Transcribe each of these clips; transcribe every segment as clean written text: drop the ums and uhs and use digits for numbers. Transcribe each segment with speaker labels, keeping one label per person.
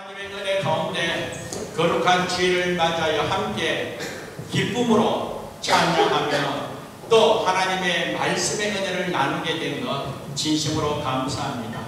Speaker 1: 하나님의 은혜 가운데 거룩한 주일을 맞아요 함께 기쁨으로 찬양하며 또 하나님의 말씀의 은혜를 나누게 된 것 진심으로 감사합니다.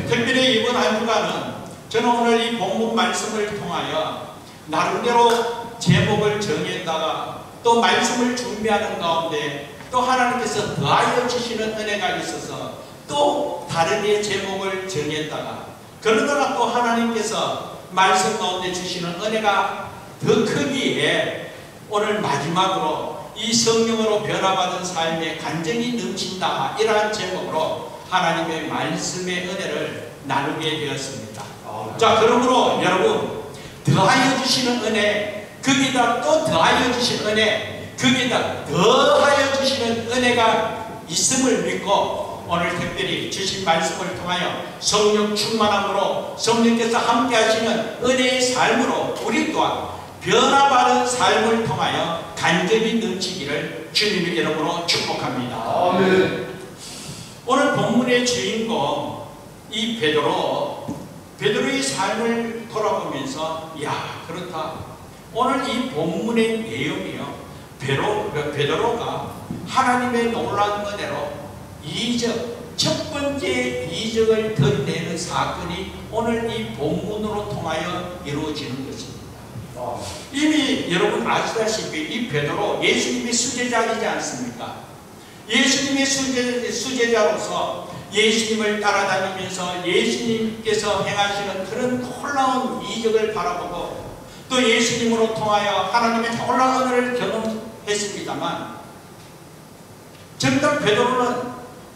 Speaker 1: 특별히 이번 한 주간은 저는 오늘 이 본문 말씀을 통하여 나름대로 제목을 정했다가 또 말씀을 준비하는 가운데 또 하나님께서 더하여 주시는 은혜가 있어서 또 다른 제목을 정했다가 그러다가 또 하나님께서 말씀 가운데 주시는 은혜가 더 크기에 오늘 마지막으로 이 성령으로 변화받은 삶에 간증이 넘친다, 이러한 제목으로 하나님의 말씀의 은혜를 나누게 되었습니다. 자, 그러므로 여러분, 더하여 주시는 은혜, 거기다 또 더하여 주시는 은혜, 거기다 더하여 주시는 은혜가 있음을 믿고 오늘 특별히 주신 말씀을 통하여 성령 충만함으로 성령께서 함께 하시는 은혜의 삶으로 우리 또한 변화받은 삶을 통하여 간절히 넘치기를 주님의 이름으로 축복합니다. 아멘. 오늘 본문의 주인공 이 베드로의 삶을 돌아보면서 야, 그렇다. 오늘 이 본문의 내용이요, 베드로가 하나님의 놀라운 은혜로 첫 번째 이적을 드러내는 사건이 오늘 이 본문으로 통하여 이루어지는 것입니다. 이미 여러분 아시다시피 이 베드로 예수님의 수제자이지 않습니까? 예수님의 수제자로서 예수님을 따라다니면서 예수님께서 행하시는 그런 놀라운 이적을 바라보고 또 예수님으로 통하여 하나님의 놀라운 은혜를 경험했습니다만 정작 베드로는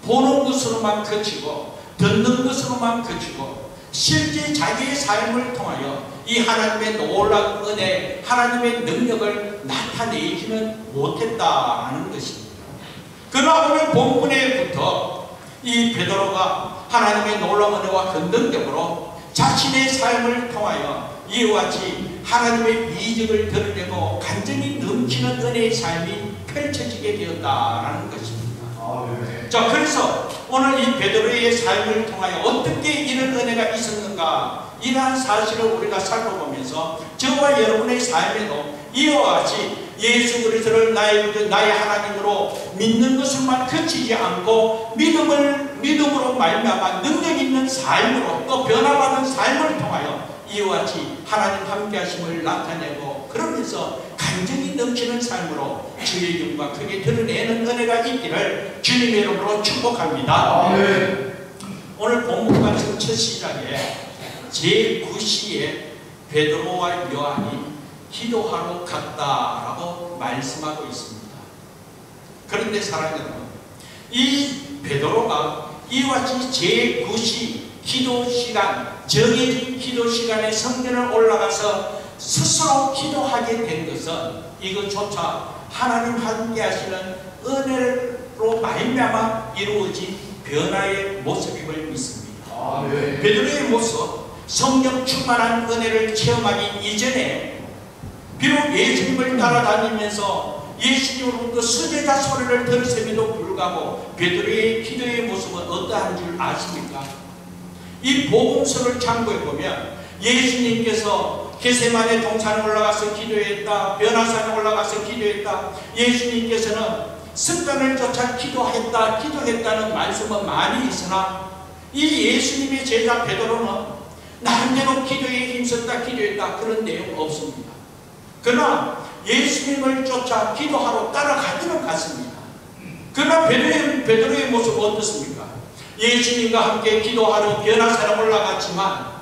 Speaker 1: 보는 것으로만 그치고 듣는 것으로만 그치고 실제 자기의 삶을 통하여 이 하나님의 놀라운 은혜, 하나님의 능력을 나타내지는 못했다는 것입니다. 그러나 오늘 본문에부터 이 베드로가 하나님의 놀라운 은혜와 긍정적으로 자신의 삶을 통하여 이와 같이 하나님의 이적을 드러내고 간증이 넘치는 은혜의 삶이 펼쳐지게 되었다는 것입니다. 자, 그래서 오늘 이 베드로의 삶을 통하여 어떻게 이런 은혜가 있었는가, 이러한 사실을 우리가 살펴보면서 저와 여러분의 삶에도 이와 같이 예수 그리스도를 나의 하나님으로 믿는 것을만 그치지 않고 믿음으로 말미암아 능력 있는 삶으로 또 변화받은 삶을 통하여 이와 같이 하나님 함께 하심을 나타내고 그러면서 간증이 넘치는 삶으로 주의 영광 크게 드러내는 은혜가 있기를 주님의 이름으로 축복합니다. 아멘. 오늘 본문 말씀 첫 시작에 제9시에 베드로와 요한이 기도하러 갔다라고 말씀하고 있습니다. 그런데 사랑하는 여러분, 이 베드로가 이와 같이 제9시 기도 시간, 정해진 기도 시간에 성전을 올라가서 스스로 기도하게 된 것은 이것조차 하나님 함께 하시는 은혜로 말미암아 이루어진 변화의 모습임을 믿습니다. 아멘. 베드로의 모습, 성령 충만한 은혜를 체험하기 이전에 비록 예수님을 따라다니면서 예수님으로부터 수제자 소리를 들었음에도 불구하고 베드로의 기도의 모습은 어떠한 줄 아십니까? 이 복음서를 참고해 보면 예수님께서 겟세마네 동산에 올라가서 기도했다, 변화산에 올라가서 기도했다, 예수님께서는 습관을 쫓아 기도했다는 말씀은 많이 있으나 이 예수님의 제자 베드로는 나름대로 기도에 힘썼다, 기도했다, 그런 내용 없습니다. 그러나 예수님을 쫓아 기도하러 따라가기는 갔습니다. 그러나 베드로의 모습은 어떻습니까? 예수님과 함께 기도하러 변화산에 올라갔지만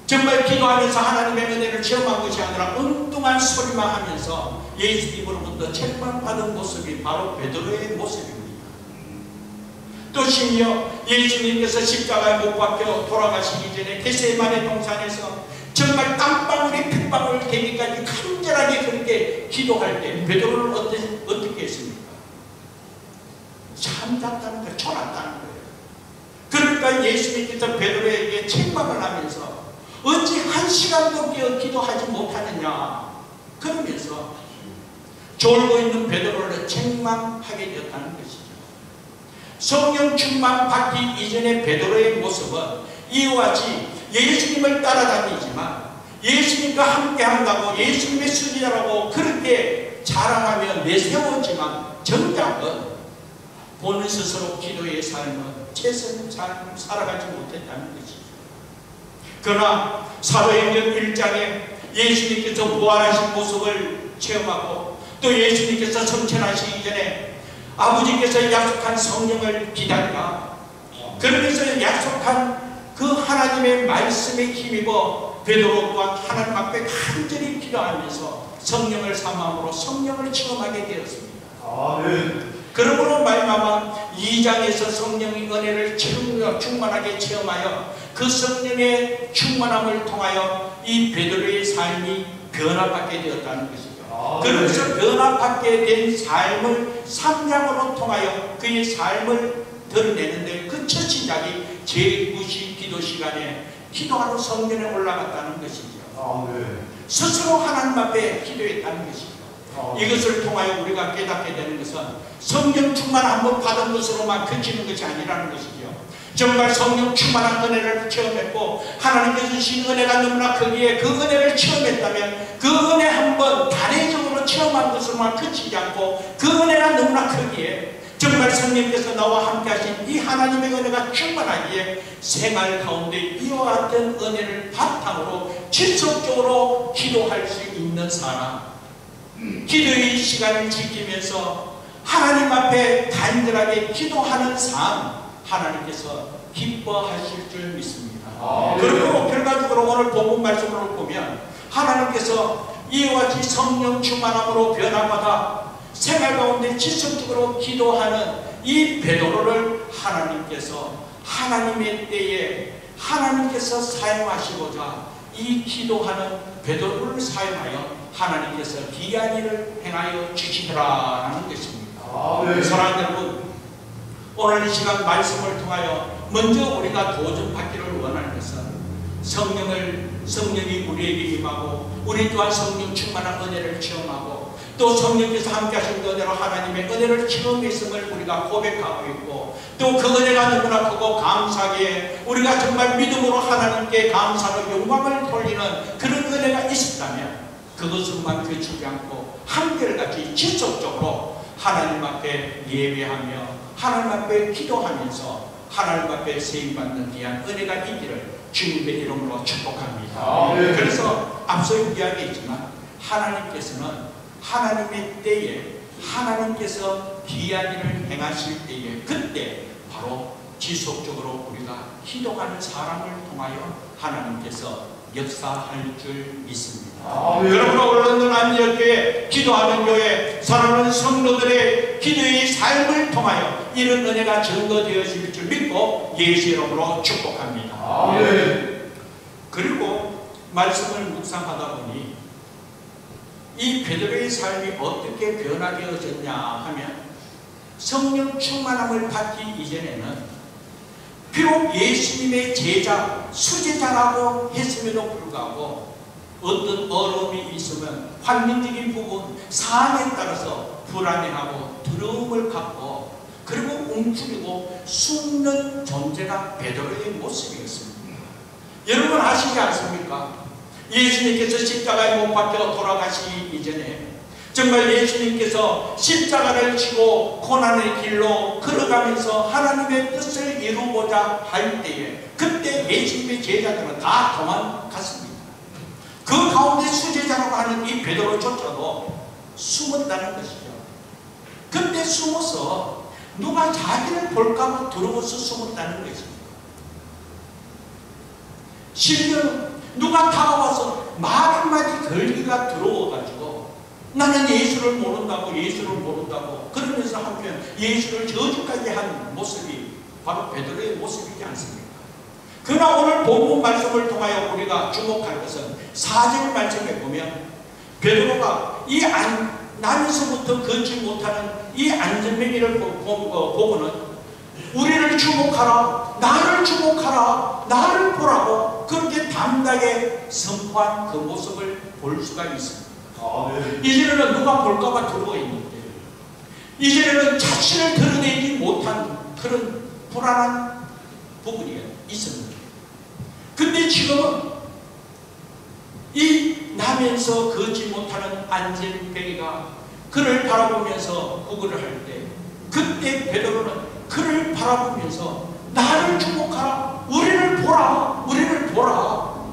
Speaker 1: 정말 기도하면서 하나님의 은혜를 체험한 것이 아니라 엉뚱한 소리만 하면서 예수님으로부터 책망받은 모습이 바로 베드로의 모습입니다. 또 심지어 예수님께서 십자가에 못 박혀 돌아가시기 전에 겟세마네 동산에서 정말 땀방울이 핏방울 되기까지 간절하게 그렇게 기도할 때 베드로는 어떻게 했습니까? 잠잤다는 거예요. 졸았다는 거예요. 그러니까 예수님께서 베드로에게 책망을 하면서 어찌 1시간도 깨어 기도하지 못하느냐 그러면서 졸고 있는 베드로를 책망하게 되었다는 것이죠. 성령 충만 받기 이전의 베드로의 모습은 이와 같이 예수님을 따라다니지만 예수님과 함께 한다고 예수님의 수지자라고 그렇게 자랑하며 내세우지만 정작은 본인 스스로 기도의 삶은 최선의 삶을 살아가지 못했다는 것이죠. 그러나 사도행전 1장에 예수님께서 부활하신 모습을 체험하고 또 예수님께서 성천하시기 전에 아버지께서 약속한 성령을 기다리라, 그러면서 약속한 그 하나님의 말씀에 힘입어 베드로 또한 하나님 앞에 간절히 기도하면서 성령을 사모함으로 성령을 체험하게 되었습니다. 아멘. 그러므로 말미암아 2장에서 성령의 은혜를 충만하게 체험하여 그 성령의 충만함을 통하여 이 베드로의 삶이 변화받게 되었다는 것이죠. 그러면서 변화받게 된 삶을 3장으로 통하여 그의 삶을 드러내는데 그 첫 시작이 제9시 기도 시간에 기도하러 성전에 올라갔다는 것이죠. 스스로 하나님 앞에 기도했다는 것이죠. 이것을 통하여 우리가 깨닫게 되는 것은 성령 충만 한번 받은 것으로만 그치는 것이 아니라는 것이죠. 정말 성령 충만한 은혜를 체험했고 하나님께서 주신 은혜가 너무나 크기에 그 은혜를 체험했다면 그 은혜 한번 단회적으로 체험한 것으로만 그치지 않고 그 은혜가 너무나 크기에 정말 성령께서 나와 함께 하신 이 하나님의 은혜가 충만하기에 생활 가운데 이와 같은 은혜를 바탕으로 지속적으로 기도할 수 있는 사람, 기도의 시간을 지키면서 하나님 앞에 간절하게 기도하는 삶, 하나님께서 기뻐하실 줄 믿습니다. 그리고 결과적으로 오늘 본문 말씀을 보면 하나님께서 이와 같이 성령 충만함으로 변화받아 생활 가운데 지속적으로 기도하는 이 베드로를 하나님께서 하나님의 때에 하나님께서 사용하시고자 이 기도하는 베드로를 사용하여 하나님께서 귀한 일을 행하여 주시더라라는 것입니다. 사랑하는 여러분, 오늘 이 시간 말씀을 통하여 먼저 우리가 도전받기를 원하는 것은 성령이 우리에게 임하고 우리 또한 성령 충만한 은혜를 체험하고 또 성령께서 함께 하신 은혜로 하나님의 은혜를 체험했음을 우리가 고백하고 있고 또 그 은혜가 너무나 크고 감사하게 우리가 정말 믿음으로 하나님께 감사로 영광을 돌리는 그런 은혜가 있었다면 그것으로만 그치지 않고 한결같이 지속적으로 하나님 앞에 예배하며 하나님 앞에 기도하면서 하나님 앞에 세임받는 귀한 은혜가 있기를 주님의 이름으로 축복합니다. 그래서 앞서 이야기했지만 하나님께서는 하나님의 때에 하나님께서 귀한 일을 행하실 때에 그때 바로 지속적으로 우리가 기도하는 사람을 통하여 하나님께서 역사할 줄 믿습니다. 그러므로 오늘은 안디옥교회 기도하는 교회 사랑하는 성도들의 기도의 삶을 통하여 이런 은혜가 증거되어질 줄 믿고 예수의 이름으로 축복합니다. 그리고 말씀을 묵상하다 보니 이 베드로의 삶이 어떻게 변화되어졌냐 하면 성령 충만함을 받기 이전에는 비록 예수님의 제자, 수제자라고 했음에도 불구하고 어떤 어려움이 있으면 환경적인 부분, 상황에 따라서 불안해하고 두려움을 갖고 그리고 움츠리고 숨는 존재가 베드로의 모습이었습니다. 여러분 아시지 않습니까? 예수님께서 십자가에 못 박혀 돌아가시기 이전에 정말 예수님께서 십자가를 지고 고난의 길로 걸어가면서 하나님의 뜻을 이루고자 할 때에 그때 예수님의 제자들은 다 도망갔습니다. 그 가운데 수제자라고 하는 이 베드로조차도 숨었다는 것이죠. 그때 숨어서 누가 자기를 볼까봐 두려워서 숨었다는 것입니다. 심지어 누가 다가와서 말 한마디 걸기가 두려워가지고 나는 예수를 모른다고 그러면서 한편 예수를 저주까지 한 모습이 바로 베드로의 모습이지 않습니까? 그러나 오늘 본문 말씀을 통하여 우리가 주목할 것은 4절 말씀에 보면 베드로가 이 나면서부터 걷지 못하는 이 안전뱅이를 보고는 우리를 주목하라, 나를 주목하라, 나를 보라고 그렇게 담대하게 선포한 그 모습을 볼 수가 있습니다. 이제는 누가 볼까봐 두려워 있는데 이제는 자신을 드러내지 못한 그런 불안한 부분이 있었는데 근데 지금은 이 나면서 걷지 못하는 안전뱅이가 그를 바라보면서 구걸을 할 때, 그때 베드로는 그를 바라보면서 나를 주목하라, 우리를 보라, 우리를 보라.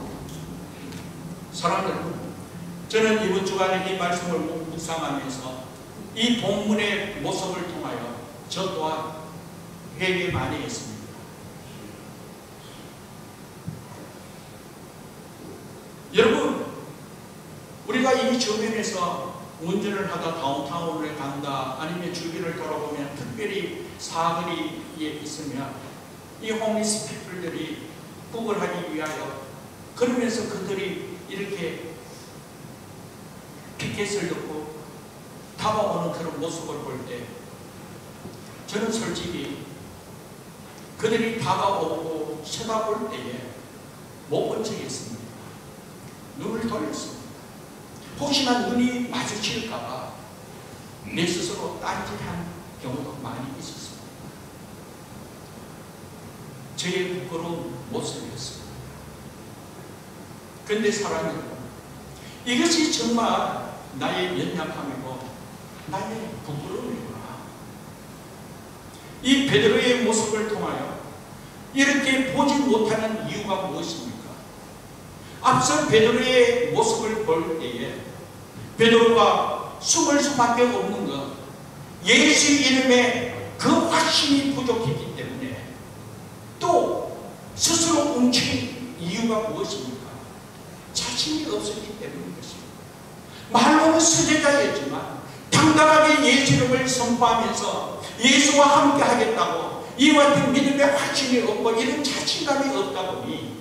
Speaker 1: 사랑하는 여러분, 저는 이번 주간에 이 말씀을 묵상하면서 이 본문의 모습을 통하여 저 또한 회개 많이 했습니다. 여러분, 우리가 이 주변에서 운전을 하다 다운타운을 간다, 아니면 주변을 돌아보면 특별히 사거리에 있으면 이 홈리스 피플들이 구걸하기 위하여 그러면서 그들이 이렇게 피켓을 넣고 다가오는 그런 모습을 볼 때 저는 솔직히 그들이 다가오고 쳐다볼 때에 못 본 적이 있습니다. 눈을 돌렸습니다. 혹시나 눈이 마주칠까봐 내 스스로 딴짓한 경우도 많이 있었습니다. 저의 부끄러운 모습이었습니다. 그런데 사랑하는 여러분, 이것이 정말 나의 연약함이고 나의 부끄러움이구나. 이 베드로의 모습을 통하여 이렇게 보지 못하는 이유가 무엇입니까? 앞서 베드로의 모습을 볼 때에 베드로가 숨을 수밖에 없는 것, 예수 이름에 그 확신이 부족했기 때문에, 또 스스로 움츠린 이유가 무엇입니까? 자신이 없었기 때문인 것입니다. 말로는 수제자였지만 당당하게 예수 이름을 선포하면서 예수와 함께 하겠다고 이와 같은 믿음의 확신이 없고 이런 자신감이 없다 보니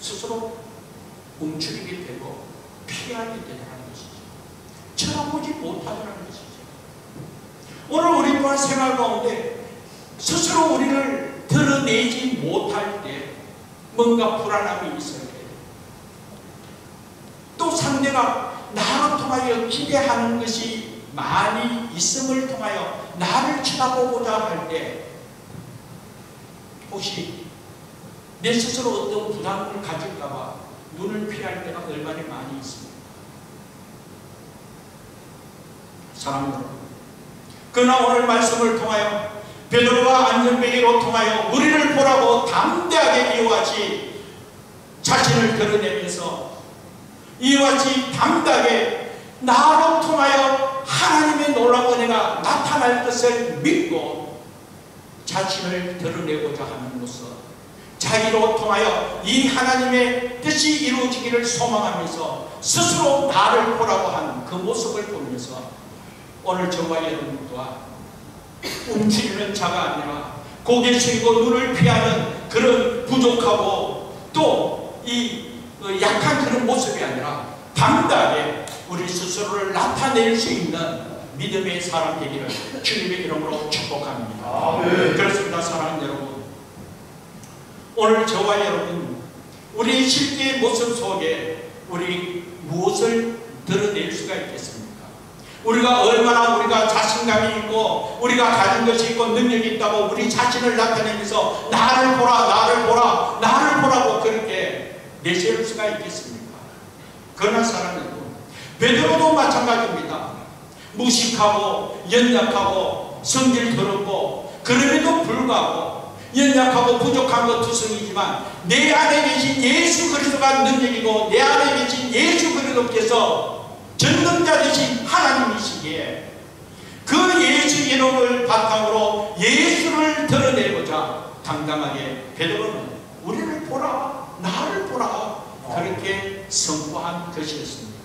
Speaker 1: 스스로 움츠리게 되고 피하게 되더라는 것이죠. 쳐다보지 못하더라는 것이죠. 오늘 우리 또한 생활 가운데 스스로 우리를 드러내지 못할 때 뭔가 불안함이 있을 때, 또 상대가 나로 통하여 기대하는 것이 많이 있음을 통하여 나를 쳐다보고자 할 때 혹시 내 스스로 어떤 부담을 가질까봐 눈을 피할 때가 얼마나 많이 있습니다. 사랑하는 여러분, 그러나 오늘 말씀을 통하여 베드로가 안전뱅이로 통하여 우리를 보라고 담대하게 이와 같이 자신을 드러내면서 이와 같이 담대하게 나로 통하여 하나님의 놀라운 은혜가 나타날 것을 믿고 자신을 드러내고자 하는 모습, 자기로 통하여 이 하나님의 뜻이 이루어지기를 소망하면서 스스로 나를 보라고 하는 그 모습을 보면서 오늘 저와 여러분 또한 움츠리는 자가 아니라 고개 숙이고 눈을 피하는 그런 부족하고 또 이 약한 그런 모습이 아니라 당당하게 우리 스스로를 나타낼 수 있는 믿음의 사람 되기를 주님의 이름으로 축복합니다. 아멘. 그렇습니다. 사랑하는 여러분, 오늘 저와 여러분, 우리의 실제의 모습 속에 우리 무엇을 드러낼 수가 있겠습니까? 우리가 얼마나 우리가 자신감이 있고 우리가 가진 것이 있고 능력이 있다고 우리 자신을 나타내면서 나를 보라, 나를 보라, 나를 보라고 그렇게 내세울 수가 있겠습니까? 그러나 사랑하는 여러분, 베드로도 마찬가지입니다. 무식하고 연약하고 성질 더럽고 그럼에도 불구하고 연약하고 부족한 것 투성이지만 내 안에 계신 예수 그리스도가 능력이고 내 안에 계신 예수 그리스도께서 전능자 되신 하나님이시기에 그 예수 이름을 바탕으로 예수를 드러내고자 당당하게 베드로는 우리를 보라, 나를 보라 그렇게 선포한 것이었습니다.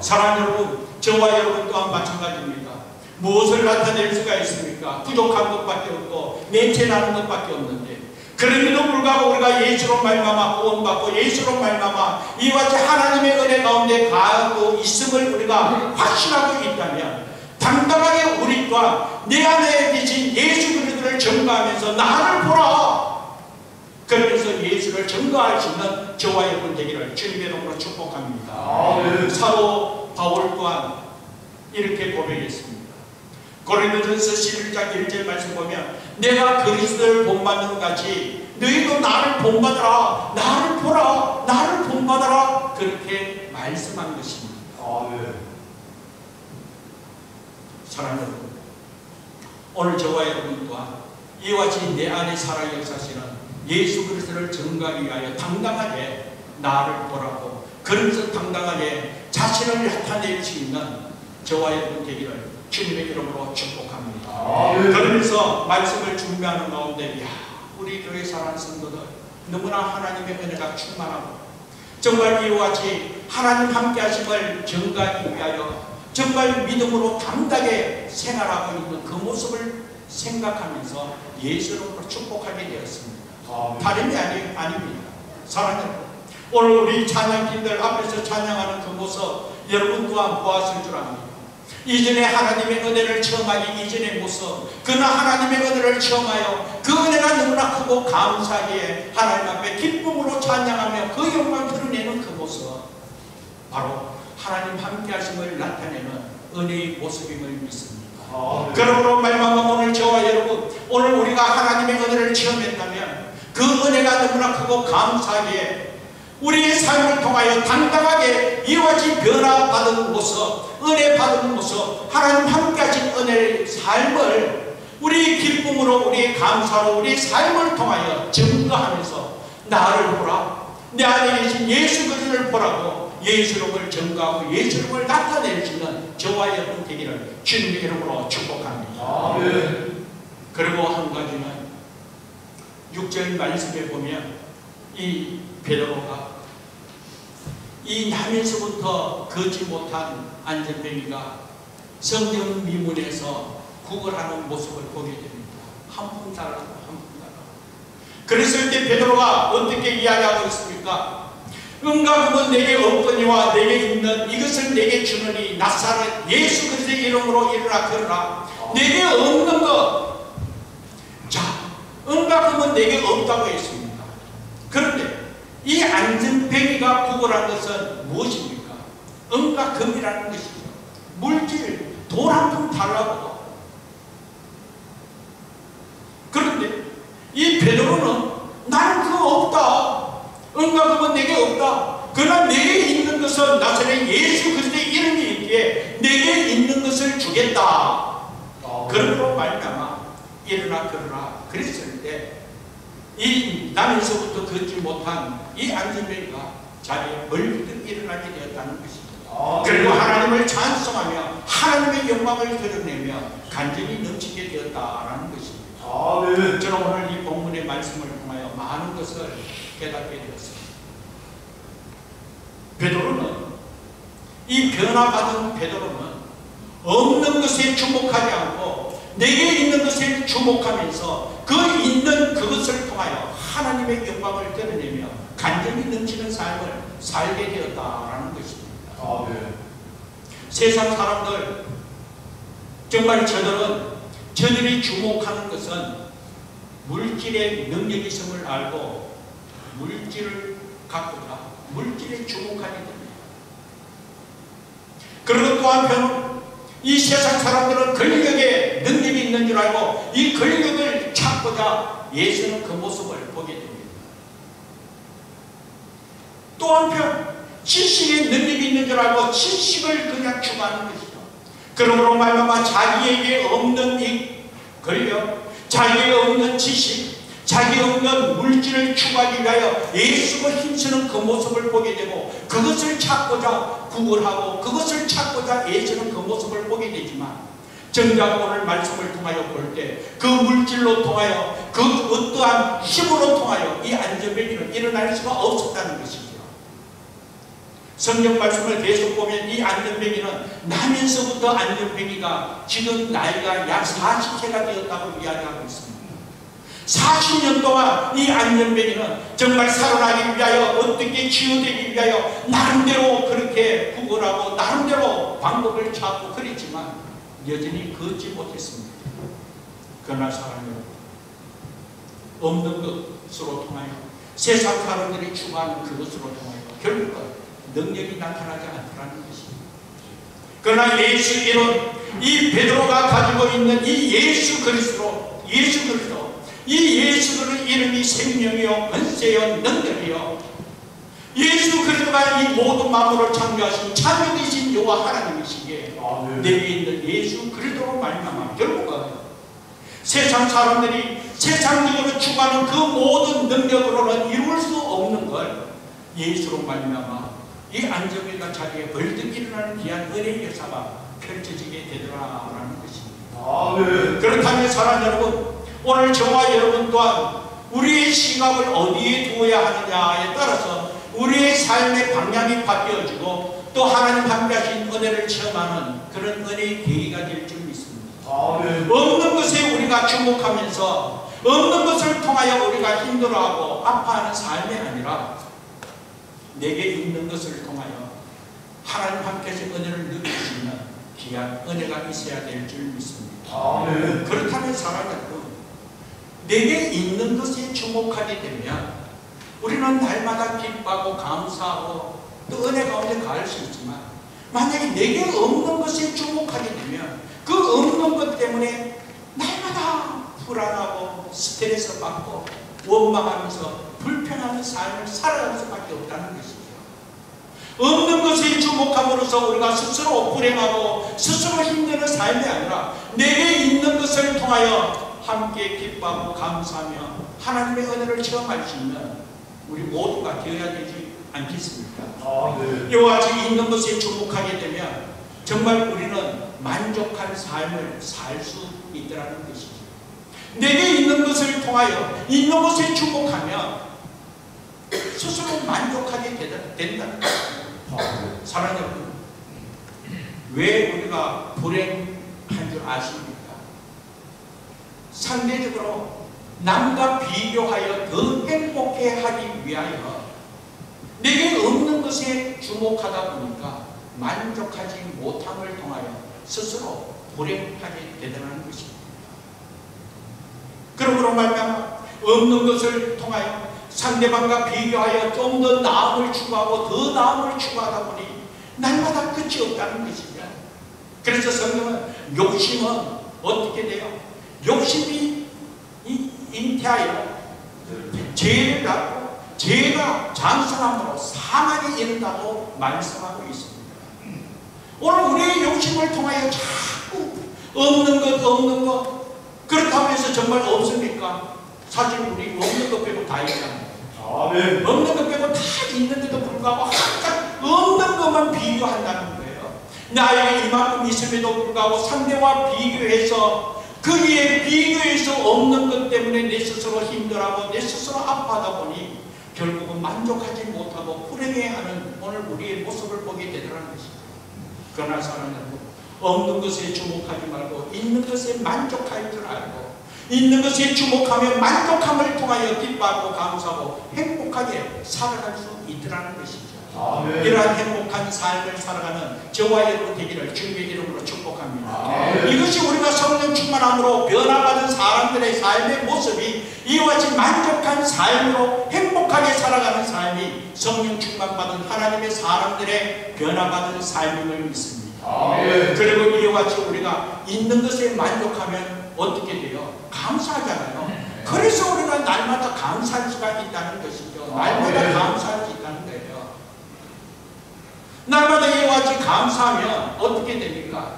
Speaker 1: 사랑하는 여러분, 저와 여러분 또한 마찬가지입니다. 무엇을 나타낼 수가 있습니까? 부족한 것밖에 없고 냄새나는 것밖에 없는데, 그럼에도 불구하고 우리가 예수로 말미암아 구원받고 예수로 말미암아 이와 같이 하나님의 은혜 가운데 가고 있음을 우리가 확신하고 있다면 당당하게 우리 또한 내 안에 계신 예수 그리스도를 증거하면서 나를 보라, 그러면서 예수를 증거할 수 있는 저와 여러분 되기를 주님의 이름으로 축복합니다. 아멘. 사도 바울 또한 이렇게 고백했습니다. 고린도전서 11장 1절 말씀 보면 내가 그리스도를 본받는 것 같이 너희도 나를 본받아라, 나를 보라, 나를 본받아라, 그렇게 말씀한 것입니다. 사랑하는 여러분, 오늘 저와 여러분 또한 이와 같이 내 안에 살아 역사시는 예수 그리스도를 증거하기 위하여 당당하게 나를 보라고, 그러면서 당당하게 자신을 나타낼 수 있는 저와 여러분 되기를 주님의 이름으로 축복합니다. 그러면서 말씀을 준비하는 가운데, 우리 교회 사랑하는 성도들 너무나 하나님의 은혜가 충만하고 정말 이와 같이 하나님 함께 하심을 증거하기 위하여 정말 믿음으로 당당하게 생활하고 있는 그 모습을 생각하면서 예수로 축복하게 되었습니다. 다름이 아닙니다. 사랑하는 여러분, 오늘 우리 찬양팀들 앞에서 찬양하는 그 모습 여러분 또한 보았을 줄 압니다. 이전에 하나님의 은혜를 체험하기 이전의 모습, 그러나 하나님의 은혜를 체험하여 그 은혜가 너무나 크고 감사하기에 하나님 앞에 기쁨으로 찬양하며 그 영광을 드러내는 그 모습, 바로 하나님 함께 하심을 나타내는 은혜의 모습임을 믿습니다. 그러므로 말미암아 오늘 저와 여러분, 오늘 우리가 하나님의 은혜를 체험했다면 그 은혜가 너무나 크고 감사하기에 우리의 삶을 통하여 당당하게 이와 같이 변화받은 모습, 은혜 받은 모습, 하나님 함께 하신 은혜의 삶을 우리의 기쁨으로, 우리의 감사로, 우리의 삶을 통하여 증거하면서 나를 보라, 내 안에 계신 예수 그리스도를 보라고 예수 이름을 증거하고 예수 이름을 나타낼 수 있는 저와 여러분 되기를 주님의 이름으로 축복합니다. 그리고 한 가지는 6절 말씀에 보면 이 베드로가 이 나면서부터 걷지 못한 안전뱅이가 성경 미문에서 구걸하는 모습을 보게 됩니다. 한 푼 달라고, 한 푼 달라고. 그랬을 때 베드로가 어떻게 이야기하고 있습니까? 은과금은 내게 없거니와 내게 있는 이것을 내게 주느니 나사렛 예수 그리스도의 이름으로 일어나 걸으라. 내게 없는 것, 자, 은과금은 내게 없다고 했습니다. 그런데 이 안전뱅이가 구걸한 것은 무엇입니까? 은과 금이라는 것이죠. 물질, 돈 한 푼 달라고. 그런데 이 베드로는 나는 그거 없다, 은과 금은 내게 없다, 그러나 내게 있는 것은 나사렛 예수 그리스도의 이름이 있기에 내게 있는 것을 주겠다. 그러므로 말미암아 일어나 걸으라 그랬을 때 이 남에서부터 걷지 못한 이 안전뱅이가 자리에 멀리든 일어나게 되었다는 것입니다. 그리고 하나님을 찬송하며 하나님의 영광을 드러내며 간절히 넘치게 되었다라는 것입니다. 저는 오늘 이 본문의 말씀을 통하여 많은 것을 깨닫게 되었습니다. 베드로는, 이 변화받은 베드로는 없는 것에 주목하지 않고 내게 있는 것에 주목하면서 그 있는 그것을 통하여 하나님의 영광을 드러내며 간절히 넘치는 삶을 살게 되었다라는 것입니다. 세상 사람들, 정말 저들이 주목하는 것은 물질의 능력이 있음을 알고 물질을 갖고자 물질에 주목하게 됩니다. 그리고 또 한편 이 세상 사람들은 권력에 능력이 있는 줄 알고 이 권력을 찾고자 예수는 그 모습을 보게 됩니다. 또 한편 지식에 능력이 있는 줄 알고 지식을 그냥 추구하는 것이죠. 그러므로 말미암아 자기에게 없는 이 권력, 자기에게 없는 지식, 자기에 없는 물질을 추구하기 위하여 예수를 힘쓰는 그 모습을 보게 되고 그것을 찾고자 구걸하고 그것을 찾고자 예수는 그 모습을 보게 되지만, 정작 오늘 말씀을 통하여 볼 때 그 물질로 통하여 그 어떠한 힘으로 통하여 이 안전뱅이는 일어날 수가 없었다는 것이죠. 성경 말씀을 계속 보면 이 안전뱅이는 나면서부터 안전뱅이가 지금 나이가 약 40세가 되었다고 이야기하고 있습니다. 40년 동안 이 안전뱅이는 정말 살아나기 위하여, 어떻게 치유되기 위하여 나름대로 그렇게 구걸하고 나름대로 방법을 찾고 그랬지만 여전히 걷지 못했습니다. 그러나 사랑해요, 없는 것으로 통하여 세상 사람들이 추구하는 그것으로 통하여 결국은 능력이 나타나지 않더라는 것입니다. 그러나 예수 이름, 이 베드로가 가지고 있는 이 예수 그리스도, 이 예수의 이름이 생명이요 권세요 능력이요 예수 그리스도가 이 모든 만물을 창조하신 창조이신 여호와 하나님이시기에 내게 있는 예수 그리스도로 말미암아 결국은 세상 사람들이 세상적으로 추구하는 그 모든 능력으로는 이룰 수 없는 걸 예수로 말미암아 이 안정일과 자리에 벌떡 일어나는 귀한 은혜의 역사가 펼쳐지게 되더라라는 것입니다. 그렇다면 사랑하는 여러분, 오늘 저와 여러분 또한 우리의 시각을 어디에 두어야 하느냐에 따라서 우리의 삶의 방향이 바뀌어지고 또 하나님 함께하신 은혜를 체험하는 그런 은혜의 계기가 될 줄 믿습니다. 없는 것에 우리가 주목하면서 없는 것을 통하여 우리가 힘들어하고 아파하는 삶이 아니라 내게 있는 것을 통하여 하나님 함께하신 은혜를 느낄 수 있는 귀한 은혜가 있어야 될 줄 믿습니다. 그렇다면 사랑하는 여러분, 내게 있는 것에 주목하게 되면 우리는 날마다 기뻐하고 감사하고 또 은혜 가운데 가할 수 있지만 만약에 내게 없는 것에 주목하게 되면 그 없는 것 때문에 날마다 불안하고 스트레스 받고 원망하면서 불편한 삶을 살아갈 수밖에 없다는 것이죠. 없는 것에 주목함으로써 우리가 스스로 불행하고 스스로 힘드는 삶이 아니라 내게 있는 것을 통하여 함께 기뻐하고 감사하며 하나님의 은혜를 체험할 수 있는 우리 모두가 되어야 되지 않겠습니까? 이와 같이 있는 것에 주목하게 되면 정말 우리는 만족한 삶을 살 수 있다는 것이죠. 내게 있는 것을 통하여 있는 것에 주목하면 스스로 만족하게 된다는 것입니다. 사랑하는 여러분, 왜 우리가 불행한 줄 아십니까? 상대적으로 남과 비교하여 더 행복해 하기 위하여 내게 없는 것에 주목하다 보니까 만족하지 못함을 통하여 스스로 불행하게 되더라는 것입니다. 그러므로 말미암아 없는 것을 통하여 상대방과 비교하여 좀 더 나음을 추구하고 더 나음을 추구하다 보니 날마다 끝이 없다는 것입니다. 그래서 성경은 욕심은 어떻게 돼요? 욕심이 잉태하여 죄를 낳고 죄가 장성함으로 사망에 이른다고 말씀하고 있습니다. 오늘 우리의 욕심을 통하여 자꾸 없는 것 그렇다고 해서 정말 없습니까? 사실 우리 없는 것 빼고 다 있잖아요. 없는 것 빼고 다 있는데도 불구하고 항상 없는 것만 비교한다는 거예요. 나에게 이만큼 있음에도 불구하고 상대와 비교해서 거기에 비교해서 없는 것 때문에 내 스스로 힘들어하고 내 스스로 아파하다 보니 결국은 만족하지 못하고 불행해하는 오늘 우리의 모습을 보게 되더라는 것입니다. 그러나 사랑하는 여러분, 없는 것에 주목하지 말고 있는 것에 만족할 줄 알고 있는 것에 주목하며 만족함을 통하여 기뻐하고 감사하고 행복하게 살아갈 수 있더라는 것이죠. 이러한 행복한 삶을 살아가는 저와 여러분 되기를 주님의 이름으로 축복합니다. 이것이 우리가 성령 충만함으로 변화받은 사람들의 삶의 모습이 이와 같이 만족한 삶으로 행복하게 살아가는 삶이 성령 충만받은 하나님의 사람들의 변화받은 삶임을 믿습니다. 그리고 이와 같이 우리가 있는 것에 만족하면 어떻게 돼요? 감사하잖아요. 그래서 우리가 날마다 감사할 수가 있다는 것이죠. 날마다 감사할 수 있다는 거예요. 날마다 이와 같이 감사하면 어떻게 됩니까?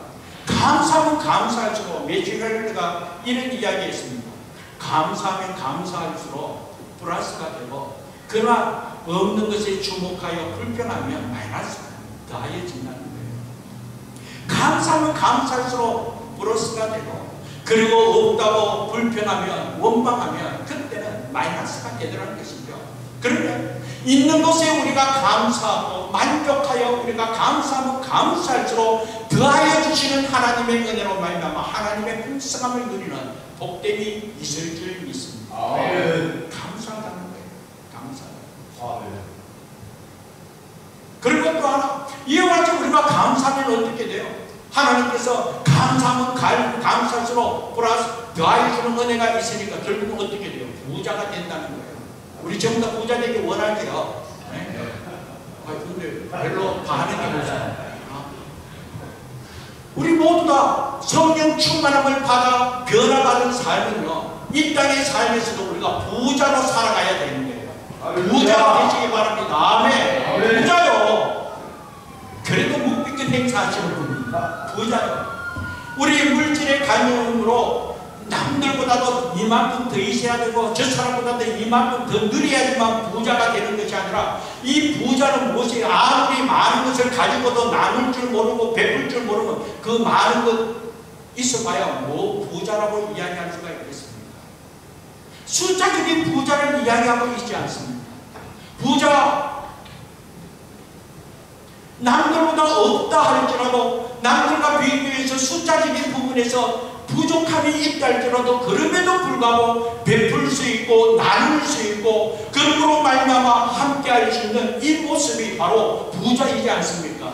Speaker 1: 감사하면 감사할수록 며칠 내가 이런 이야기했습니다. 감사하면 감사할수록 플러스가 되고 그러나 없는 것에 주목하여 불평하면 마이너스가 더해진다는 거예요. 감사하면 감사할수록 플러스가 되고 그리고 없다고 불평하면 원망하면 그때는 마이너스가 되더라는 것이죠. 그러면 있는 것에 우리가 감사하고 만족하여 우리가 감사하면 감사할수록 더하여 주시는 하나님의 은혜로 말미암아 하나님의 풍성함을 누리는 복됨이 있을 줄 믿습니다. 감사하다는 거예요. 감사하다. 그리고 또 하나 이와 같이 우리가 감사하면 어떻게 돼요? 하나님께서 감사하면 감사할수록 플러스 더하여 주는 은혜가 있으니까 결국은 어떻게 돼요? 부자가 된다는 거예요. 우리 전부 다 부자 되기 원할게요. 네? 근데 별로 반응이 없어요. 우리 모두 다 성령 충만함을 받아 변화받은 삶은요 이 땅의 삶에서도 우리가 부자로 살아가야 되는 거예요. 부자가 되시기 바랍니다. 아멘. 부자요. 그래도 묵비권 행사하시는 분입니다. 부자요. 우리 물질의 가능으로 남들보다도 이만큼 더 있어야 되고 저 사람보다도 이만큼 더 누려야지만 부자가 되는 것이 아니라 이 부자는 무엇이에요? 아무리 많은 것을 가지고도 나눌 줄 모르고 베풀 줄 모르면 그 많은 것 있어봐야 뭐 부자라고 이야기할 수가 있겠습니까? 숫자적인 부자를 이야기하고 있지 않습니다. 부자 남들보다 없다 할지라도 남들과 비교해서 숫자적인 부분에서 부족함이 있다 할지라도 그럼에도 불구하고 베풀 수 있고 나눌 수 있고 그러므로 말미암아 함께 할 수 있는 이 모습이 바로 부자이지 않습니까?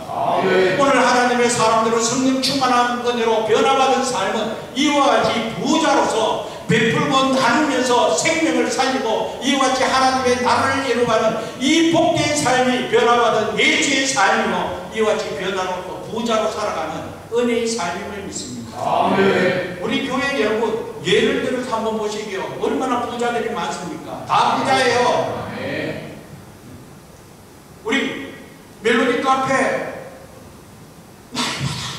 Speaker 1: 오늘 하나님의 사람들은 성령 충만한 은혜로 변화받은 삶은 이와 같이 부자로서 베풀고 나누면서 생명을 살리고 이와 같이 하나님의 나라를 이루어가는 이 복된 삶이 변화받은 예수의 삶이고 이와 같이 변화로 부자로 살아가는 은혜의 삶임을 믿습니다. 아멘. 우리 교회 여러분 예를 들어서 한번 보시게요. 얼마나 부자들이 많습니까? 다 부자예요. 아멘. 우리 멜로디 카페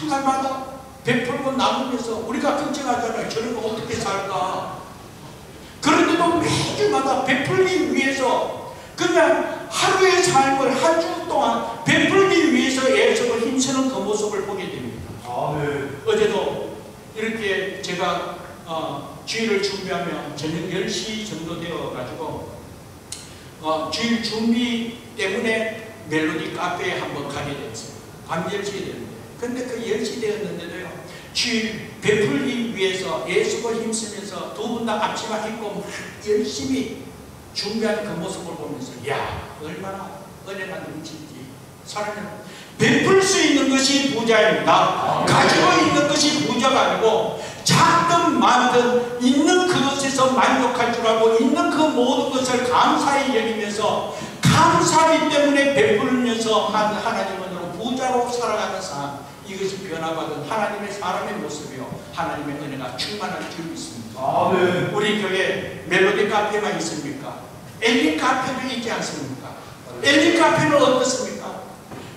Speaker 1: 날마다 베풀고 나누면서 우리가 걱정하잖아요. 저런 거 어떻게 살까? 그런데도 매주마다 베풀기 위해서 그냥 하루의 삶을 한 주 동안 베풀기 위해서 애써서 힘쓰는 그 모습을 보게 됩니다. 아멘. 어제도 이렇게 제가 주일을 준비하며 저녁 10시 정도 되어가지고 주일 준비 때문에 멜로디 카페에 한번 가게 됐어요. 밤 10시에 되는데 근데 그 10시 되었는데도요 주일 베풀기 위해서 애쓰고 힘쓰면서 두 분 다 앞치마 입고 막 열심히 준비하는 그 모습을 보면서 야 얼마나 은혜가 넘치지. 사람은 베풀 수 있는 것이 부자입니다. 가지고 있는 것이 부자가 아니고 작든 많든 있는 그것에서 만족할 줄 알고 있는 그 모든 것을 감사히 여기면서 감사하기 때문에 베풀면서 하나님으로 부자로 살아가는 삶, 이것이 변화받은 하나님의 사람의 모습이요 하나님의 은혜가 충만할 줄 믿습니다. 아멘. 우리 교회 멜로디 카페만 있습니까? 엘리 카페도 있지 않습니까? 엘리 카페는 어떻습니까?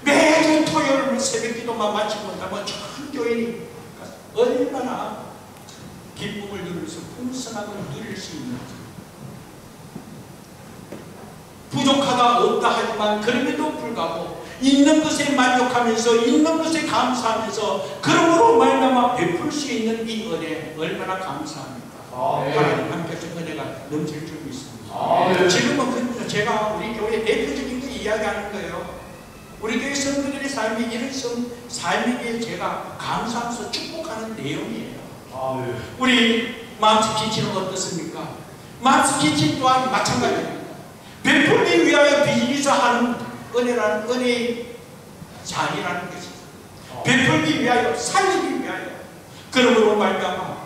Speaker 1: 매주 토요일 새벽 기도만 마치고 나면 전 교인이 얼마나 기쁨을 누리면서 풍성함을 누릴 수 있는지. 부족하다 없다 하지만 그럼에도 불구하고 있는 것에 만족하면서 있는 것에 감사하면서 그러므로 말미암아 베풀 수 있는 이 은혜 얼마나 감사합니까? 하나님 함께서 은혜가 넘칠 줄 믿습니다. 지금은 제가 우리 교회 대표적인 거 이야기하는 거예요. 우리 교회 성도들의 삶이 이런 삶이기에 제가 감사하면서 축복하는 내용이에요. 우리 마음스 키친은 어떻습니까? 마음스 키친 또한 마찬가지입니다. 베풀기 위하여 비즈니스 하는 은혜라는 은혜의 자리라는 것이죠. 베풀기 위하여 살리기 위하여 그러므로 말미암아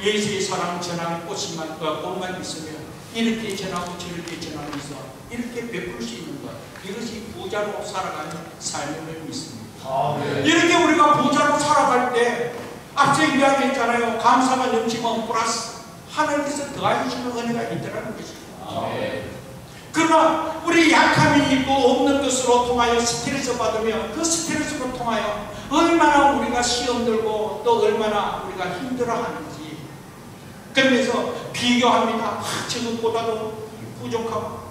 Speaker 1: 예수의 사랑 전하는 꽃만 있으면 이렇게 전하고 저렇게 전하면서 이렇게 베풀 수 있는 것, 이것이 부자로 살아가는 삶임을 믿습니다. 이렇게 우리가 부자로 살아갈 때 앞서 이야기했잖아요. 감사가 넘치면 플러스 하나님께서 더하시는 은혜가 있더라는 것입니다. 그러나 우리 약함이 있고 없는 것으로 통하여 스트레스 받으면 그 스트레스로 통하여 얼마나 우리가 시험 들고 또 얼마나 우리가 힘들어하는지 그러면서 비교합니다. 저것보다도 부족하고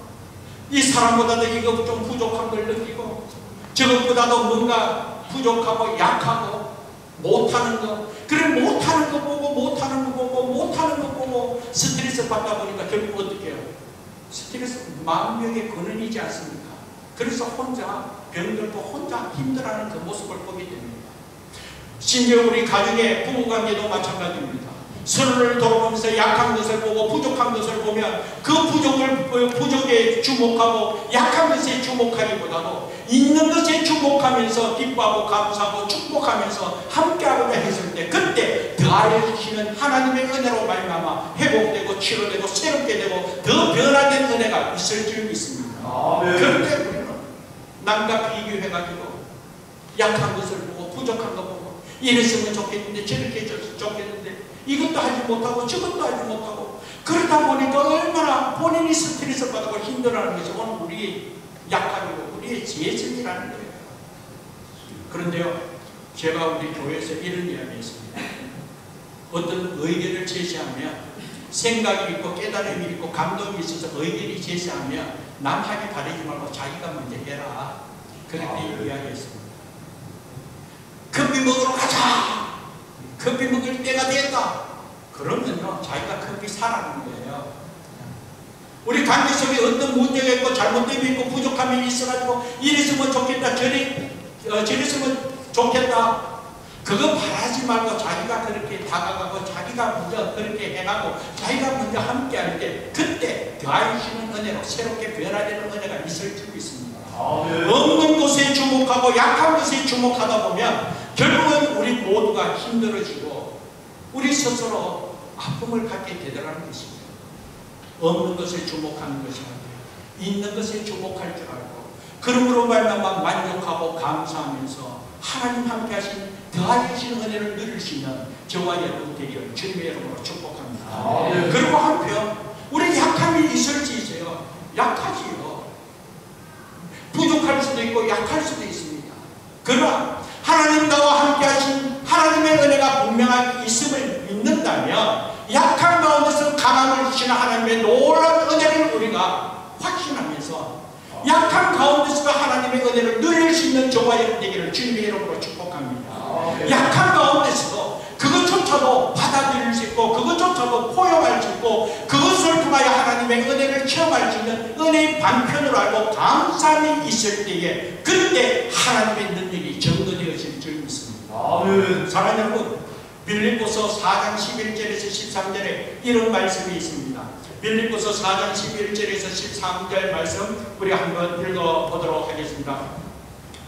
Speaker 1: 이 사람보다도 이것 좀 부족한 걸 느끼고 저것보다도 뭔가 부족하고 약하고 못하는 거 그래 못하는 거 보고 못하는 거 보고 못하는 거 보고 스트레스 받다 보니까 결국 어떻게 해요? 스트레스 만병의 근원이지 않습니까? 그래서 혼자 병들고 혼자 힘들어하는 그 모습을 보게 됩니다. 심지어 우리 가정의 부부관계도 마찬가지입니다. 서로를 돌아보면서 약한 것을 보고 부족한 것을 보면 그 부족에 주목하고 약한 것에 주목하기보다도 있는 것에 주목하면서 기뻐하고 감사하고 축복하면서 함께하고자 했을 때 그때 더하여 주시는 하나님의 은혜로 말미암아 회복되고 치료되고 새롭게 되고 더 변화된 은혜가 있을 줄 믿습니다. 그런데 우리는 남과 비교해가지고 약한 것을 보고 부족한 것 보고 이랬으면 좋겠는데 저렇게 해줬으면 좋겠는데 이것도 하지 못하고 저것도 하지 못하고 그러다 보니까 얼마나 본인이 스트레스 받고 힘들어하는 것이 오늘 우리의 약함이고 우리의 재성이라는 거예요. 그런데요, 제가 우리 교회에서 이런 이야기 했습니다. 어떤 의견을 제시하면 생각이 있고 깨달음이 있고 감동이 있어서 의견이 제시하면 남한테 바라지 말고 자기가 먼저 해라. 그렇게 이야기했습니다. 커피 먹으러 가자. 커피 먹을 때가 됐다. 그러면요, 자기가 커피 사라는 거예요. 우리 관계 속에 어떤 문제가 있고 잘못됨이 있고 부족함이 있어가지고 이랬으면 좋겠다, 저랬으면 좋겠다. 그거 바라지 말고 자기가 그렇게 다가가고 자기가 먼저 그렇게 해가고 자기가 먼저 함께 할 때 그때 더하시는 은혜로 새롭게 변화되는 은혜가 있을 줄 믿습니다. 없는 것에 주목하고 약한 것에 주목하다 보면 결국은 우리 모두가 힘들어지고 우리 스스로 아픔을 갖게 되더라는 것입니다. 없는 것에 주목하는 것이 아니에요. 있는 것에 주목할 줄 알고 그러므로 말미암아 만족하고 감사하면서 하나님 함께 하신 더하신 은혜를 누릴 수 있는 저와 여러분 되기를 주님의 이름으로 축복합니다. 그리고 한편 우리 약함이 있을지요. 약하지요. 부족할 수도 있고 약할 수도 있습니다. 그러나 하나님 나와 함께 하신 하나님의 은혜가 분명하게 있음을 믿는다면 약한 가운데서 강함을 주시는 하나님의 놀라운 은혜를 우리가 확신하면서 약한 가운데서도 하나님의 은혜를 누릴 수 있는 저와 여러분 되기를 주님의 이름으로 축복합니다. 약한 가운데서도 그것조차도 받아들일 수 있고 그것조차도 포용할 수 있고 그것을 통하여 하나님의 은혜를 체험할 수 있는 은혜의 방편으로 알고 감사함이 있을 때에 그때 하나님의 능력이 증거되어질 줄 믿습니다. 사랑하는 여러분, 빌립보서 4장 11절에서 13절에 이런 말씀이 있습니다. 빌립보서 4장 11절에서 13절 말씀 우리 한번 읽어보도록 하겠습니다.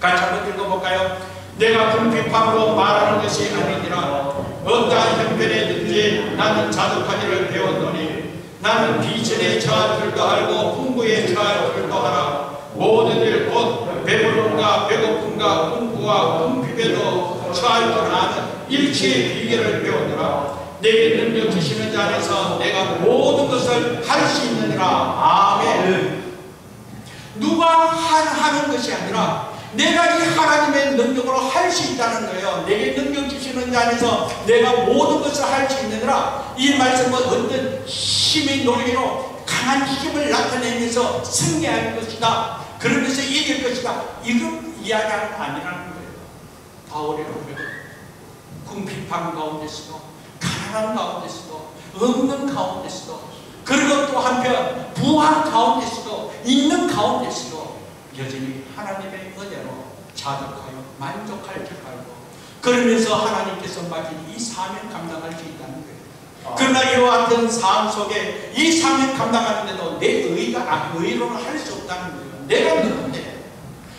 Speaker 1: 같이 한번 읽어볼까요? 내가 궁핍함으로 말하는 것이 아니니라. 어떠한 형편에든지 나는 자족하기를 배웠노니 나는 비천에 처할 줄도 알고 풍부에 처할 줄도 알아. 모든 일 곧 배부름과 배고픔과 궁부와 궁핍에도 처할 줄 아는 일체의 비결을 배우노라. 내게 능력 주시는 자 안에서 내가 모든 것을 할 수 있느니라. 아멘. 누가 하는 것이 아니라 내가 이 하나님의 능력으로 할 수 있다는 거예요. 내게 능력 주시는 자 안에서 내가 모든 것을 할 수 있느니라. 이 말씀은 어떤 힘의 노력으로 강한 힘을 나타내면서 승리할 것이다. 그러면서 이길 것이다. 이건 이야기가 아니라는 거예요. 바울의 고백은 궁핍함 가운데서도 가난한 가운데서도 없는 가운데서도 그리고 또 한편 부한 가운데서도 있는 가운데서도 여전히 하나님의 은혜로 자족하여 만족할 줄 알고 그러면서 하나님께서 맡긴 이 사명 감당할 수 있다는 거예요. 그러나 이와 같은 삶 속에 이 사명 감당하는데도 내 의로는 할 수 없다는 거예요. 내가 누군데.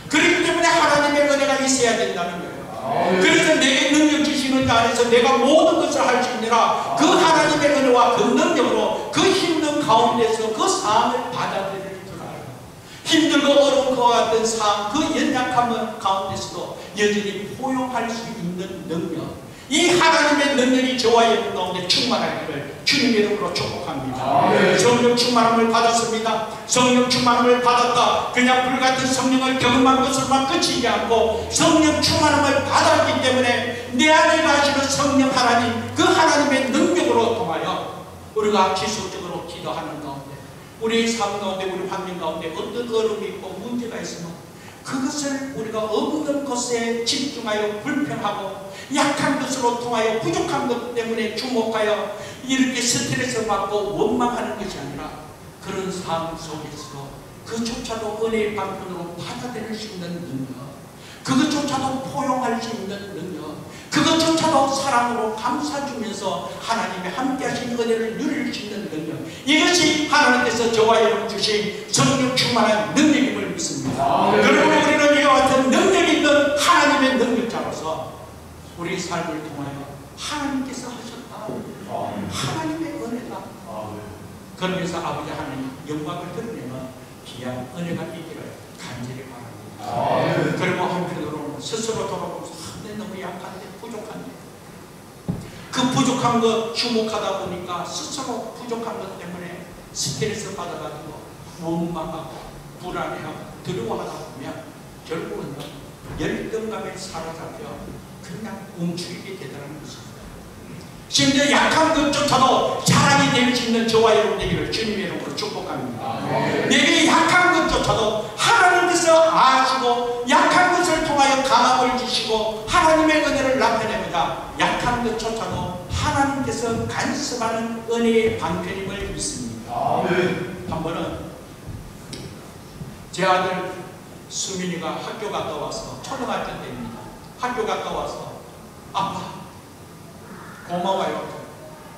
Speaker 1: 그렇기 때문에 하나님의 은혜가 있어야 된다는 거예요. 그래서 내게 능력 주시는 자 안에서 내가 모든 것을 할 수 있느라 그 하나님의 은혜와 그 능력으로 그 힘든 가운데서 그 삶을 받아들일 줄 알고 힘들고 어려운 것 같은 삶 그 연약함 가운데서도 여전히 포용할 수 있는 능력 이 하나님의 능력이 저와 여러분 가운데 충만하기를 주님의 이름으로 축복합니다. 성령 충만함을 받았습니다. 성령 충만함을 받았다. 그냥 불같은 성령을 경험한 것을만 그치지 않고 성령 충만함을 받았기 때문에 내 안에 가시는 성령 하나님 그 하나님의 능력으로 통하여 우리가 지속적으로 기도하는 가운데 우리의 삶 가운데 우리 환경 가운데 어떤 어려움이 있고 문제가 있으면 그것을 우리가 없는 것에 집중하여 불평하고 약한 것으로 통하여 부족한 것 때문에 주목하여 이렇게 스트레스 받고 원망하는 것이 아니라 그런 삶 속에서 그조차도 은혜의 방편으로 받아들일 수 있는 능력 그것조차도 포용할 수 있는 능력 그것조차도 사랑으로 감싸주면서 하나님의 함께하신 은혜를 누릴 수 있는 능력 이것이 하나님께서 저와 여러분 주신 성령 충만한 능력임을 믿습니다. 그리고 우리는 이와 같은 능력이 있는 하나님의 능력자로서 우리 삶을 통하여 하나님께서 하셨다. 하나님의 은혜다. 그러면서 아버지 하나님 영광을 드러내는 귀한 은혜가 있기를 간절히 바랍니다. 그리고 한편으로는 스스로 돌아보면서 내 너무 약한데 부족한데 그 부족한 것 주목하다 보니까 스스로 부족한 것 때문에 스트레스 받아가지고 원망하고 불안해하고 두려워하다 보면 결국은 열등감에 사로잡혀 그냥 움츠리게 되더라는 것입니다. 심지어 약한 것조차도 자랑이 될 수 있는 저와 여러분 되기를 주님의 이름으로 축복합니다. 내게 약한 것조차도 하나님께서 아시고 약한 것을 통하여 강함을 주시고 하나님의 은혜를 나타내보자 약한 것조차도 하나님께서 간섭하는 은혜의 방편임을 믿습니다. 한 번은 제 아들 수민이가 학교 갔다 와서 초등학교 때입니다. 학교 갔다 와서 아빠 고마워요.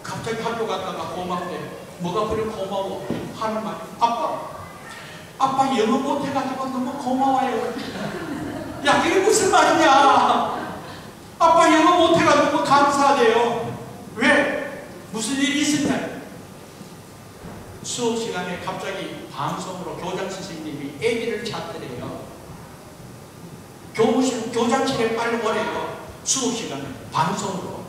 Speaker 1: 갑자기 학교 갔다가 고맙대. 뭐가 그리 고마워 하는 말이 아빠 영어 못해가지고 너무 고마워요. 야 그게 무슨 말이냐. 아빠 영어 못해가지고 감사하대요. 왜? 무슨 일이 있었냐. 수업 시간에 갑자기 방송으로 교장 선생님이 애기를 찾더래요. 교장실에 빨리 오래요. 수업 시간에 방송으로.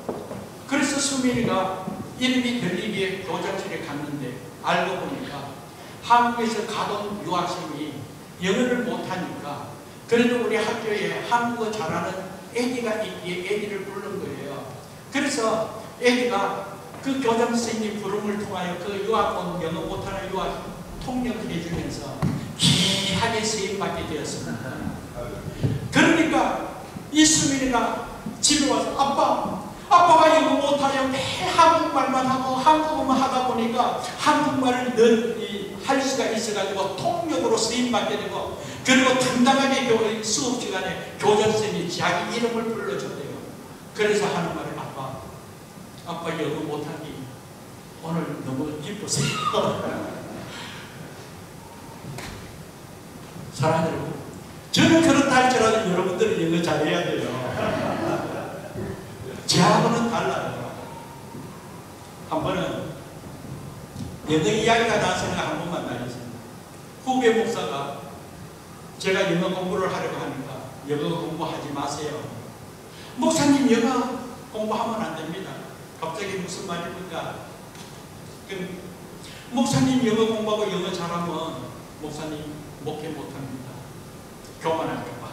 Speaker 1: 그래서 수민이가 이름이 들리기에 교장실에 갔는데 알고 보니까 한국에서 가던 유학생이 영어를 못하니까 그래도 우리 학교에 한국어 잘하는 애기가 있기에 애기를 부른 거예요. 그래서 애기가 그 교장 선생님 부름을 통하여 그 유학 온 영어 못하는 유학 통역을 해주면서 귀하게 쓰임받게 되었습니다. 그러니까 이 수민이가 집에 와서 아빠가 영어 못하려 매 한국말만 하고 한국어만 하다 보니까 한국말을 늘 할 수가 있어가지고 통역으로 쓰임받게 되고 그리고 당당하게 수업 시간에 교장 선생님이 자기 이름을 불러줬대요. 그래서 하는 말이 아빠 영어 못하기 오늘 너무 기쁘세요. 사랑하는 여러분, 저는 그렇다 할지라도 여러분들은 영어 잘해야 돼요. 저하고는 달라요. 한 번은 영어 이야기가 나와서 한 번만 나왔습니다. 후배 목사가 제가 영어 공부를 하려고 하니까 영어 공부하지 마세요. 목사님 영어 공부하면 안 됩니다. 갑자기 무슨 말입니까? 목사님 영어 공부하고 영어 잘하면 목사님 목회 못합니다. 교만할까봐.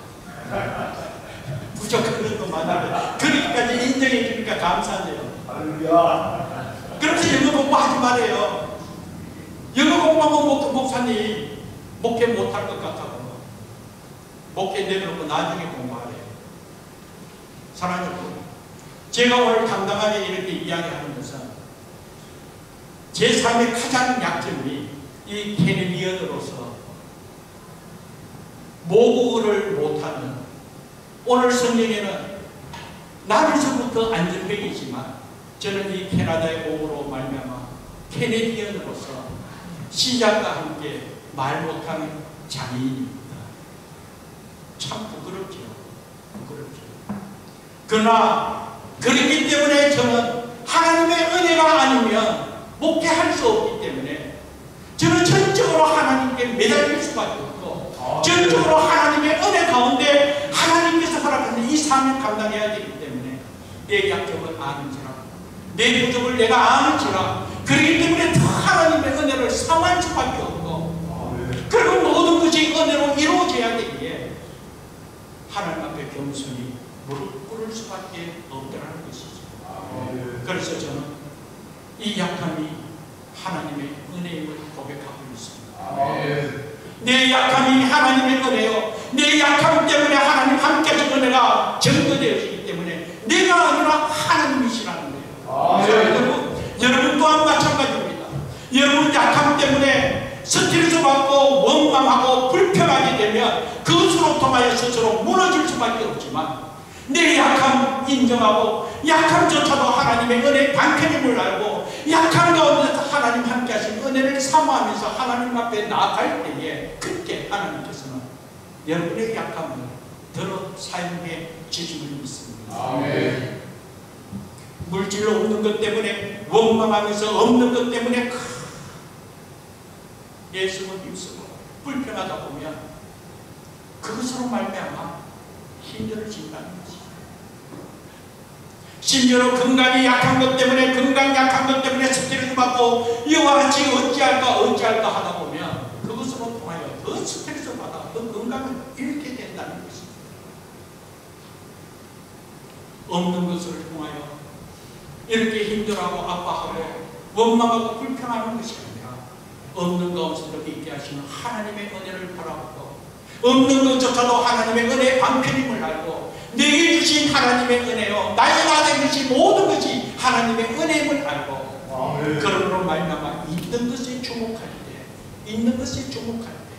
Speaker 1: 부족한 것도 많아요. 그렇게까지 인정해 주니까 감사해요. 그렇게 영어 공부하지 말아요. 영어 공부하면 목사님 목회 못할 것 같아서 목회 내놓고 나중에 공부하래요. 사랑하는 여러분, 제가 오늘 당당하게 이렇게 이야기하는 것은 제 삶의 가장 약점이 이 캐네디언으로서 모국어를 못하는, 오늘 성경에는 나면서부터 안전병이지만 저는 이 캐나다에 오므로 말미암아 캐네디언으로서 시작과 함께 말 못하는 장애인입니다. 참 부끄럽죠. 그러나 그렇기 때문에 저는 하나님의 은혜가 아니면 목회할 수 없기 때문에 저는 전적으로 하나님께 매달릴 수밖에 없고 전적으로 하나님의 은혜 가운데 하나님께서 허락하는 이 삶을 감당해야 되기 때문에 내 약점을 아는지라 내 부족을 내가 아는지라 그렇기 때문에 더 하나님의 은혜를 삼할 수밖에 없고 그리고 모든 것이 은혜로 이루어져야 되기에 하나님 앞에 겸손히 무릎 꿇을 수밖에 없다는 것이죠. 그래서 저는 이 약함이 하나님의 은혜임을 고백하고 있습니다. 내 약함이 하나님의 은혜요. 내 약함 때문에 하나님 함께 하신 은혜가 증거되어지기 때문에 내가 아니라 하나님이시라는 거예요. 여러분 또한 마찬가지입니다. 여러분 약함 때문에 스트레스 받고 원망하고 불평하게 되면 그것으로 통하여 스스로 무너질 수밖에 없지만 내 약함 인정하고 약함조차도 하나님의 은혜 방편임을 알고 약함 가운데서 하나님 함께 하신 은혜를 사모하면서 하나님 앞에 나아갈 때에 그때 하나님께서는 여러분의 약함을 들어 사용해 주심을 믿습니다. 아멘. 물질로 없는 것 때문에 원망하면서 없는 것 때문에 예수를 힘쓰고 불편하다 보면 그것으로 말미암아 힘들어진다는 것이죠. 심지어 건강이 약한 것 때문에 건강 약한 것 때문에 스트레스 받고 이와 같이 어찌할까 하다 보면 그것으로 통하여 더 스트레스 받아 더 건강을 잃게 된다는 것입니다. 없는 것을 통하여 이렇게 힘들어하고 아파하고 원망하고 불평하는 것이 아니라 없는 가운데도 있게 하시는 하나님의 은혜를 바라보고 없는 것조차도 하나님의 은혜의 방편임을 알고 내게 주신 하나님의 은혜요 나의 나된 것이 모든 것이 하나님의 은혜임을 알고 그러므로 말미암아 있는 것에 주목할 때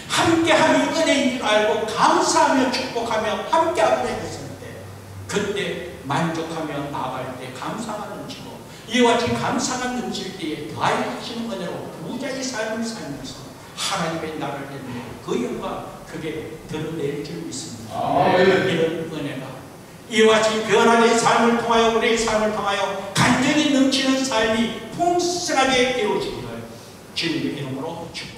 Speaker 1: 함께함이 은혜인 줄 알고 감사하며 축복하며 함께하고 있을 때 그때 만족하며 나아갈 때 감사가 넘치고 이와 같이 감사가 넘칠 때에 더하여 하시는 은혜로 부자의 삶을 살면서 하나님의 나라를 내는 그 영광 그게 드러낼 줄 믿습니다. 이런 은혜가 이와 같이 변화된 삶을 통하여 우리의 삶을 통하여 간절히 넘치는 삶이 풍성하게 이루어지기를 주님의 이름으로 축복합니다.